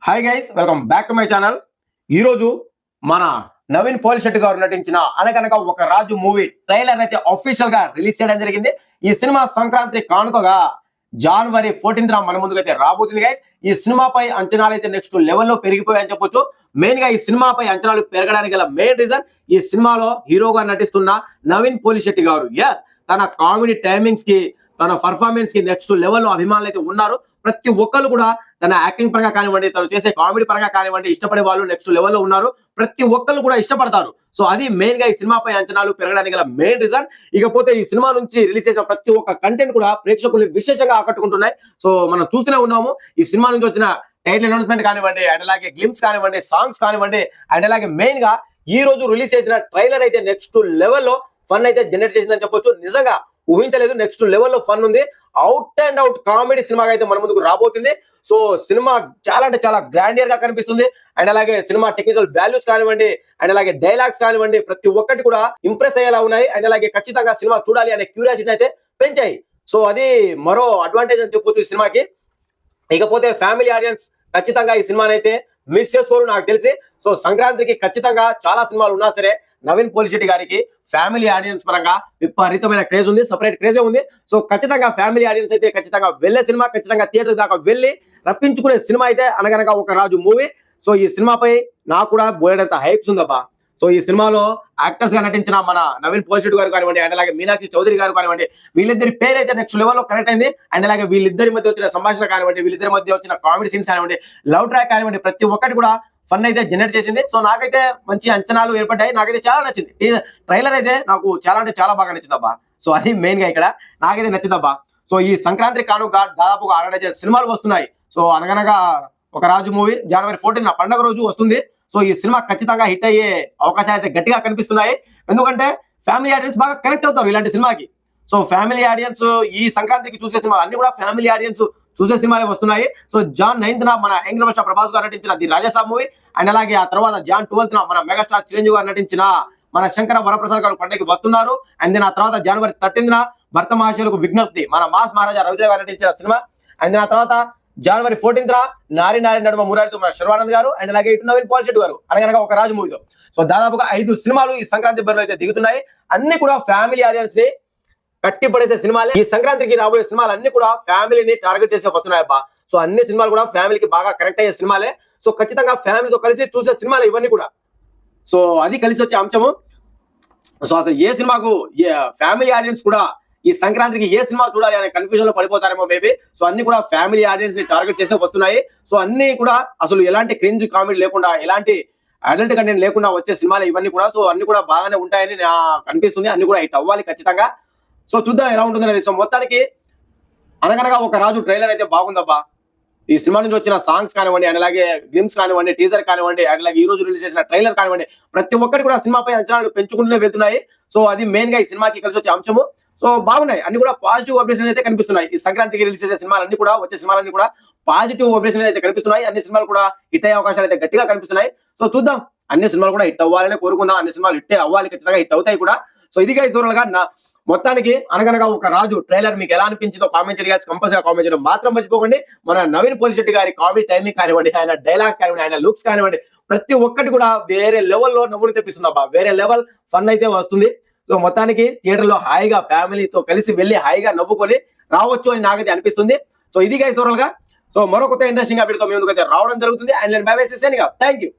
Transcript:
Hi guys, welcome back to my channel. ఈరోజు మన నవీన్ పోలిశెట్టి గారు నటించిన అనగనగా ఒక రాజు మూవీ ట్రైలర్ అయితే అఫీషియల్ గా రిలీజ్ చేయడం జరిగింది. ఈ సినిమా సంక్రాంతి కానుకగా జనవరి 14th మన ముందుకు అయితే రాబోతుంది గైస్. ఈ సినిమాపై అంచనాలు అయితే నెక్స్ట్ లెవెల్లో పెరిగిపోయాయని చెప్పొచ్చు. మెయిన్ గా ఈ సినిమాపై అంచనాలు పెరగడానికి గల మెయిన్ రీజన్ ఈ సినిమాలో హీరోగా నటిస్తున్న నవీన్ పోలిశెట్టి గారు. ఎస్, తన కామెడీ టైమింగ్స్ కి, తన పర్ఫార్మెన్స్ కి నెక్స్ట్ లెవెల్లో అభిమానులు అయితే ఉన్నారు. ప్రతి ఒక్కరు కూడా తన యాక్టింగ్ పరంగా కానివ్వండి, తను చేసే కామెడీ పరంగా కానివ్వండి ఇష్టపడే వాళ్ళు నెక్స్ట్ లెవెల్లో ఉన్నారు. ప్రతి ఒక్కరు కూడా ఇష్టపడతారు. సో అది మెయిన్ గా ఈ సినిమాపై అంచనాలు పెరగడానికి గల మెయిన్ రీజన్. ఇకపోతే ఈ సినిమా నుంచి రిలీజ్ చేసిన ప్రతి ఒక్క కంటెంట్ కూడా ప్రేక్షకుల్ని విశేషంగా ఆకట్టుకుంటున్నాయి. సో మనం చూస్తూనే ఉన్నాము. ఈ సినిమా నుంచి వచ్చిన టైటిల్ అనౌన్స్మెంట్ కానివ్వండి, అండ్ అలాగే గ్లిమ్స్ కానివ్వండి, సాంగ్స్ కానివ్వండి, అండ్ అలాగే మెయిన్ గా ఈ రోజు రిలీజ్ చేసిన ట్రైలర్ అయితే నెక్స్ట్ లెవెల్లో ఫన్ అయితే జనరేట్ చేసిందని చెప్పొచ్చు. నిజంగా ఊహించలేదు, నెక్స్ట్ లెవెల్లో ఫన్ ఉంది. అవుట్ అండ్ అవుట్ కామెడీ సినిమాగా అయితే మన ముందుకు రాబోతుంది. సో సినిమా చాలా అంటే చాలా గ్రాండియర్ గా కనిపిస్తుంది. అండ్ అలాగే సినిమా టెక్నికల్ వాల్యూస్ కానివ్వండి, అండ్ అలాగే డైలాగ్స్ కానివ్వండి, ప్రతి ఒక్కటి కూడా ఇంప్రెస్ అయ్యేలా ఉన్నాయి. అండ్ అలాగే ఖచ్చితంగా సినిమా చూడాలి అనే క్యూరియాసిటీ అయితే పెంచాయి. సో అది మరో అడ్వాంటేజ్ అని చెప్పొచ్చు ఈ సినిమాకి. ఇకపోతే ఫ్యామిలీ ఆడియన్స్ ఖచ్చితంగా ఈ సినిమాని అయితే మిస్ చేసుకోరు నాకు తెలిసి. సో సంక్రాంతికి ఖచ్చితంగా చాలా సినిమాలు ఉన్నా సరే నవీన్ పోలిశెట్టి గారికి ఫ్యామిలీ ఆడియన్స్ పరంగా విపరీతమైన క్రేజ్ ఉంది, సపరేట్ క్రేజే ఉంది. సో ఖచ్చితంగా ఫ్యామిలీ ఆడియన్స్ అయితే ఖచ్చితంగా వెళ్ళే సినిమా, ఖచ్చితంగా థియేటర్ దాకా వెళ్ళి రప్పించుకునే సినిమా అయితే అనగనగా ఒక రాజు మూవీ. సో ఈ సినిమాపై నాకు కూడా బోలెడంత హైప్స్ ఉందబ్బా. సో ఈ సినిమాలో యాక్టర్స్ గా నటించిన మన నవీన్ పోలిశెట్టి గారు కానివ్వండి, అండ్ అలాగే మీనాక్షి చౌదరి గారు కానివ్వండి, వీళ్ళిద్దరి పేరు అయితే నెక్స్ట్ లెవెల్లో కనెక్ట్ అయింది. అండ్ అలాగే వీళ్ళిద్దరి మధ్య వచ్చిన సంభాషణ కానివ్వండి, వీళ్ళిద్దరి మధ్య వచ్చిన కామెడీ సీన్స్ కానివ్వండి, లవ్ ట్రాక్ కానివ్వండి, ప్రతి ఒక్కటి కూడా ఫన్ అయితే జనరేట్ చేసింది. సో నాకైతే మంచి అంచనాలు ఏర్పడ్డాయి. నాకైతే చాలా నచ్చింది. ట్రైలర్ అయితే నాకు చాలా అంటే చాలా బాగా నచ్చిందబ్బా. సో అది మెయిన్ గా ఇక్కడ నాకైతే నచ్చిందబ్బా. సో ఈ సంక్రాంతి కానుక దాదాపుగా 6 సినిమాలు వస్తున్నాయి. సో అనగనగా ఒక రాజు మూవీ జనవరి 14th పండుగ రోజు వస్తుంది. సో ఈ సినిమా ఖచ్చితంగా హిట్ అయ్యే అవకాశాలు అయితే గట్టిగా కనిపిస్తున్నాయి. ఎందుకంటే ఫ్యామిలీ ఆడియన్స్ బాగా కనెక్ట్ అవుతారు ఇలాంటి సినిమాకి. సో ఫ్యామిలీ ఆడియన్స్ ఈ సంక్రాంతికి చూసే సినిమాలు అన్ని కూడా ఫ్యామిలీ ఆడియన్స్ చూసే సినిమాలే వస్తున్నాయి. సో June 9th మన యంగ్ భాష ప్రభాస్ గారు నటించిన ది రాజాసాబ్ మూవీ, అండ్ అలాగే ఆ తర్వాత June 12th మన మెగాస్టార్ చిరంజీవి గారు నటించిన మన శంకర వరప్రసాద్ గారు పండుగకి వస్తున్నారు. అండ్ దెన్ ఆ తర్వాత January 13th భర్త మహాశయులకు విజ్ఞప్తి మన మాస్ మహారాజా రవితేజ గారు నటించిన సినిమా. అండ్ దెన్ ఆ తర్వాత January 14th నారి నారి నడుమ మురారితో మన శర్వానంద్ గారు, అండ్ అలాగే ఇటు నవీన్ పోలిశెట్టి గారు అనగనగా ఒక రాజు మూవీతో. సో దాదాపుగా 5 సినిమాలు ఈ సంక్రాంతి బరిలో అయితే దిగుతున్నాయి. అన్ని కూడా ఫ్యామిలీ ఆడియన్స్ ని కట్టి పడేసే సినిమాలే. ఈ సంక్రాంతికి రాబోయే సినిమాలు అన్ని కూడా ఫ్యామిలీని టార్గెట్ చేసే వస్తున్నాయబ్బా. సో అన్ని సినిమాలు కూడా ఫ్యామిలీకి బాగా కనెక్ట్ అయ్యే సినిమాలే. సో ఖచ్చితంగా ఫ్యామిలీతో కలిసి చూసే సినిమాలు ఇవన్నీ కూడా. సో అది కలిసి వచ్చే అంశము. సో అసలు ఏ సినిమాకు ఫ్యామిలీ ఆడియన్స్ కూడా ఈ సంక్రాంతికి ఏ సినిమా చూడాలి అనే కన్ఫ్యూజన్ లో పడిపోతారేమో మేబీ. సో అన్ని కూడా ఫ్యామిలీ ఆడియన్స్ ని టార్గెట్ చేసే వస్తున్నాయి. సో అన్ని కూడా అసలు ఎలాంటి క్రింజ్ కామెడీ లేకుండా, ఎలాంటి అడల్ట్ కంటెంట్ లేకుండా వచ్చే సినిమాలు ఇవన్నీ కూడా. సో అన్ని కూడా బాగానే ఉంటాయని కనిపిస్తుంది. అన్ని కూడా హిట్ అవ్వాలి ఖచ్చితంగా. సో చూద్దాం ఎలా ఉంటుంది అనేది. సో మొత్తానికి అనగనగా ఒక రాజు ట్రైలర్ అయితే బాగుందబ్బా. ఈ సినిమా నుంచి వచ్చిన సాంగ్స్ కానివ్వండి, అండ్ అలాగే గ్లిమ్స్ కానివ్వండి, టీజర్ కానివ్వండి, అండ్ అలాగే ఈ రోజు రిలీజ్ చేసిన ట్రైలర్ కానివ్వండి, ప్రతి ఒక్కటి కూడా సినిమాపై అంచనాలు పెంచుకుంటూనే వెళ్తున్నాయి. సో అది మెయిన్ గా ఈ సినిమాకి కలిసి వచ్చే అంశము. సో బాగున్నాయి, అన్ని కూడా పాజిటివ్ వైబ్రేషన్ అయితే కనిపిస్తున్నాయి. ఈ సంక్రాంతికి రిలీజ్ చేసే సినిమాలన్నీ కూడా, వచ్చే సినిమాలన్నీ కూడా పాజిటివ్ వైబ్రేషన్ అయితే కనిపిస్తున్నాయి. అన్ని సినిమాలు కూడా హిట్ అయ్యే అవకాశాలు అయితే గట్టిగా కనిపిస్తున్నాయి. సో చూద్దాం, అన్ని సినిమాలు కూడా హిట్ అవ్వాలని కోరుకుందాం. అన్ని సినిమాలు హిట్ అవ్వాలి, ఖచ్చితంగా హిట్ అవుతాయి కూడా. సో ఇదిగా ఈ సూరలుగా మొత్తానికి అనగనగా ఒక రాజు ట్రైలర్ మీకు ఎలా అనిపించిందో కామెంట్ చేయాలి. కంపల్సరీ కామెంట్ చేయడం మాత్రం మర్చిపోకండి. మన నవీన్ పోలిశెట్టి గారి కామెడీ టైమింగ్ కానివ్వండి, ఆయన డైలాగ్స్ కానివ్వండి, ఆయన లుక్స్ కానివ్వండి, ప్రతి ఒక్కటి కూడా వేరే లెవెల్లో నవ్వులు తెప్పిస్తుంది అబ్బా. వేరే లెవెల్ ఫన్ అయితే వస్తుంది. సో మొత్తానికి థియేటర్ లో హాయిగా ఫ్యామిలీతో కలిసి వెళ్ళి హాయిగా నవ్వుకొని రావచ్చు అని నాకైతే అనిపిస్తుంది. సో ఇది గైస్ ఓవరాల్ గా. సో మరో కొత్త ఇంట్రెస్టింగ్ అప్డేట్ తో మీ ముందుకైతే రావడం జరుగుతుంది. అండ్ నేను బై బై థ్యాంక్ యూ.